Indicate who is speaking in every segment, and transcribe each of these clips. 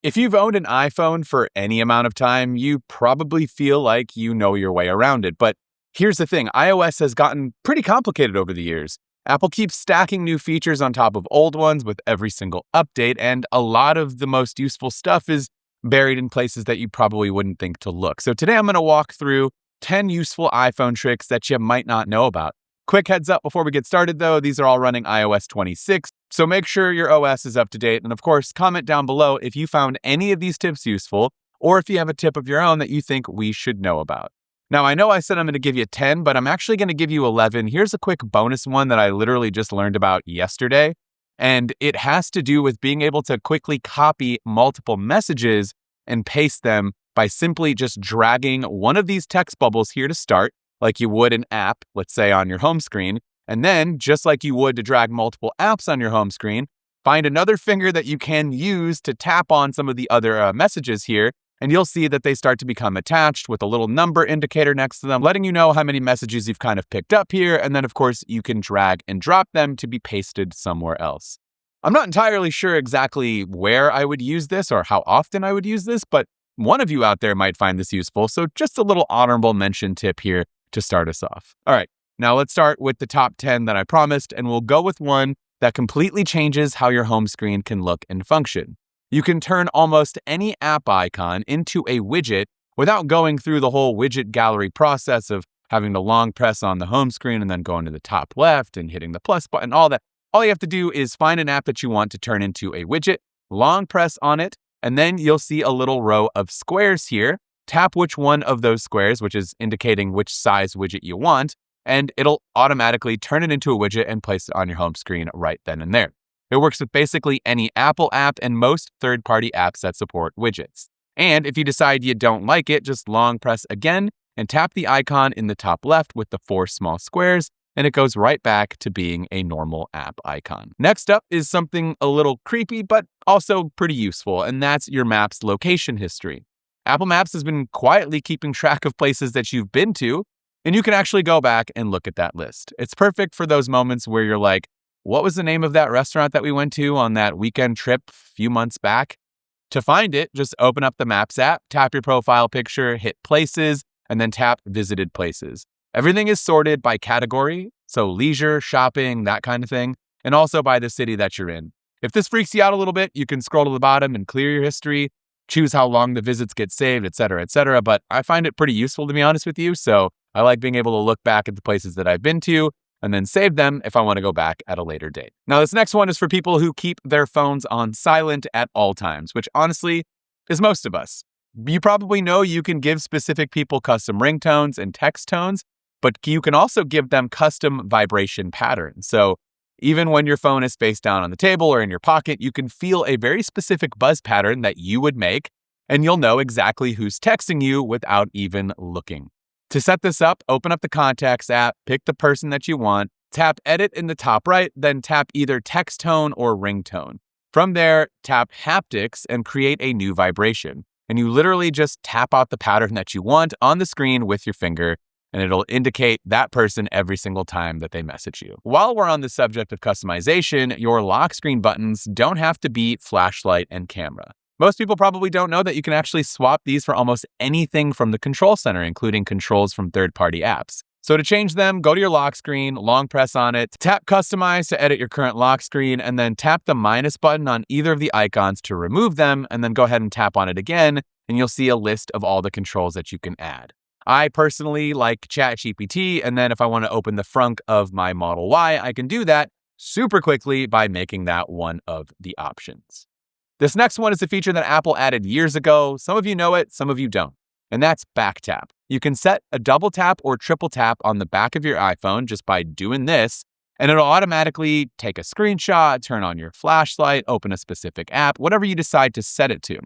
Speaker 1: If you've owned an iPhone for any amount of time, you probably feel like you know your way around it. But here's the thing, iOS has gotten pretty complicated over the years. Apple keeps stacking new features on top of old ones with every single update, and a lot of the most useful stuff is buried in places that you probably wouldn't think to look. So today I'm going to walk through 10 useful iPhone tricks that you might not know about. Quick heads up before we get started though, these are all running iOS 26, so make sure your OS is up to date. And of course, comment down below if you found any of these tips useful, or if you have a tip of your own that you think we should know about. Now, I know I said I'm going to give you 10, but I'm actually going to give you 11. Here's a quick bonus one that I literally just learned about yesterday. And it has to do with being able to quickly copy multiple messages and paste them by simply just dragging one of these text bubbles here to start, like you would an app, let's say on your home screen. And then, just like you would to drag multiple apps on your home screen, find another finger that you can use to tap on some of the other messages here. And you'll see that they start to become attached with a little number indicator next to them, letting you know how many messages you've kind of picked up here. And then, of course, you can drag and drop them to be pasted somewhere else. I'm not entirely sure exactly where I would use this or how often I would use this, but one of you out there might find this useful. So just a little honorable mention tip here to start us off. All right, now let's start with the top 10 that I promised, and we'll go with one that completely changes how your home screen can look and function. You can turn almost any app icon into a widget without going through the whole widget gallery process of having to long press on the home screen and then going to the top left and hitting the plus button, all that. All you have to do is find an app that you want to turn into a widget, long press on it, and then you'll see a little row of squares here. Tap which one of those squares, which is indicating which size widget you want, and it'll automatically turn it into a widget and place it on your home screen right then and there. It works with basically any Apple app and most third-party apps that support widgets. And if you decide you don't like it, just long press again and tap the icon in the top left with the 4 small squares, and it goes right back to being a normal app icon. Next up is something a little creepy, but also pretty useful, and that's your Maps location history. Apple Maps has been quietly keeping track of places that you've been to, and you can actually go back and look at that list. It's perfect for those moments where you're like, what was the name of that restaurant that we went to on that weekend trip a few months back? To find it, just open up the Maps app, tap your profile picture, hit Places, and then tap Visited Places. Everything is sorted by category, so leisure, shopping, that kind of thing, and also by the city that you're in. If this freaks you out a little bit, you can scroll to the bottom and clear your history, choose how long the visits get saved, etc., but I find it pretty useful, to be honest with you, so I like being able to look back at the places that I've been to and then save them if I want to go back at a later date. Now, this next one is for people who keep their phones on silent at all times, which honestly is most of us. You probably know you can give specific people custom ringtones and text tones, but you can also give them custom vibration patterns. So even when your phone is face down on the table or in your pocket, you can feel a very specific buzz pattern that you would make, and you'll know exactly who's texting you without even looking. To set this up, open up the Contacts app, pick the person that you want, tap Edit in the top right, then tap either text tone or ringtone. From there, tap Haptics and create a new vibration. And you literally just tap out the pattern that you want on the screen with your finger, and it'll indicate that person every single time that they message you. While we're on the subject of customization, your lock screen buttons don't have to be flashlight and camera. Most people probably don't know that you can actually swap these for almost anything from the control center, including controls from third-party apps. So to change them, go to your lock screen, long press on it, tap Customize to edit your current lock screen, and then tap the minus button on either of the icons to remove them, and then go ahead and tap on it again, and you'll see a list of all the controls that you can add. I personally like ChatGPT, and then if I want to open the frunk of my Model Y, I can do that super quickly by making that one of the options. This next one is a feature that Apple added years ago. Some of you know it, some of you don't, and that's back tap. You can set a double tap or triple tap on the back of your iPhone just by doing this, and it'll automatically take a screenshot, turn on your flashlight, open a specific app, whatever you decide to set it to.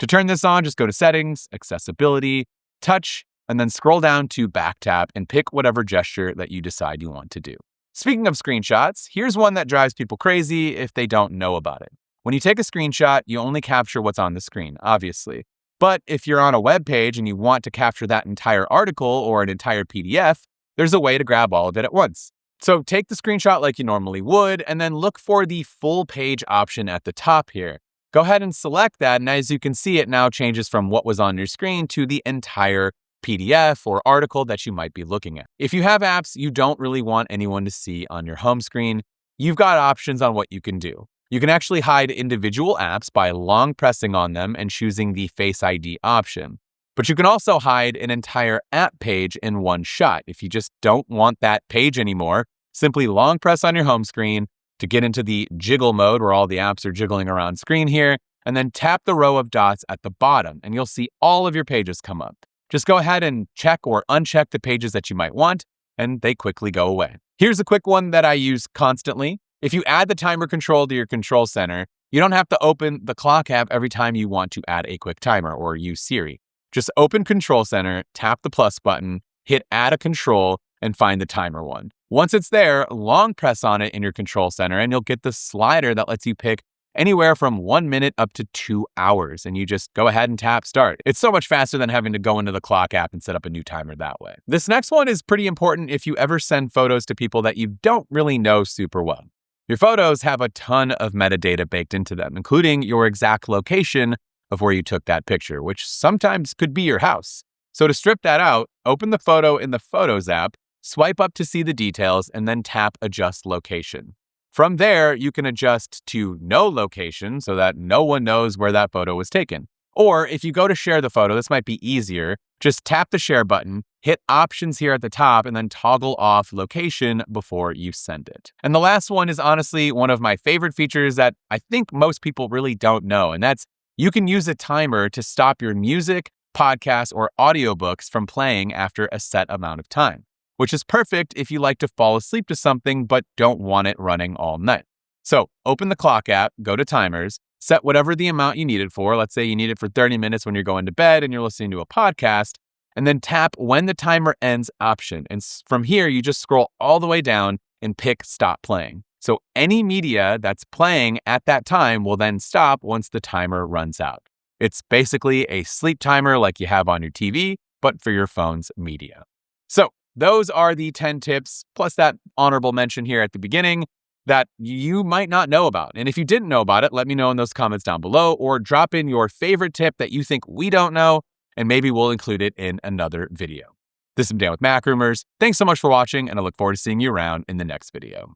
Speaker 1: To turn this on, just go to Settings, Accessibility, Touch, and then scroll down to back tap and pick whatever gesture that you decide you want to do. Speaking of screenshots, here's one that drives people crazy if they don't know about it. When you take a screenshot, you only capture what's on the screen, obviously. But if you're on a web page and you want to capture that entire article or an entire PDF, there's a way to grab all of it at once. So take the screenshot like you normally would, and then look for the full page option at the top here. Go ahead and select that, and as you can see, it now changes from what was on your screen to the entire PDF or article that you might be looking at. If you have apps you don't really want anyone to see on your home screen, you've got options on what you can do. You can actually hide individual apps by long pressing on them and choosing the Face ID option. But you can also hide an entire app page in one shot. If you just don't want that page anymore, simply long press on your home screen to get into the jiggle mode where all the apps are jiggling around screen here, and then tap the row of dots at the bottom and you'll see all of your pages come up. Just go ahead and check or uncheck the pages that you might want, and they quickly go away. Here's a quick one that I use constantly. If you add the timer control to your control center, you don't have to open the clock app every time you want to add a quick timer or use Siri. Just open Control Center, tap the plus button, hit Add a Control, and find the timer one. Once it's there, long press on it in your Control Center, and you'll get the slider that lets you pick anywhere from 1 minute up to 2 hours, and you just go ahead and tap Start. It's so much faster than having to go into the clock app and set up a new timer that way. This next one is pretty important if you ever send photos to people that you don't really know super well. Your photos have a ton of metadata baked into them, including your exact location of where you took that picture, which sometimes could be your house. So to strip that out, open the photo in the Photos app, swipe up to see the details, and then tap Adjust Location. From there, you can adjust to no location so that no one knows where that photo was taken. Or if you go to share the photo, this might be easier, just tap the share button, hit Options here at the top, and then toggle off location before you send it. And the last one is honestly one of my favorite features that I think most people really don't know, and that's you can use a timer to stop your music, podcasts, or audiobooks from playing after a set amount of time, which is perfect if you like to fall asleep to something but don't want it running all night. So open the clock app, go to timers, set whatever the amount you need it for. Let's say you need it for 30 minutes when you're going to bed and you're listening to a podcast, and then tap When the Timer Ends option. And from here, you just scroll all the way down and pick Stop Playing. So any media that's playing at that time will then stop once the timer runs out. It's basically a sleep timer like you have on your TV, but for your phone's media. So those are the 10 tips, plus that honorable mention here at the beginning that you might not know about. And if you didn't know about it, let me know in those comments down below, or drop in your favorite tip that you think we don't know, and maybe we'll include it in another video. This is Dan with MacRumors. Thanks so much for watching, and I look forward to seeing you around in the next video.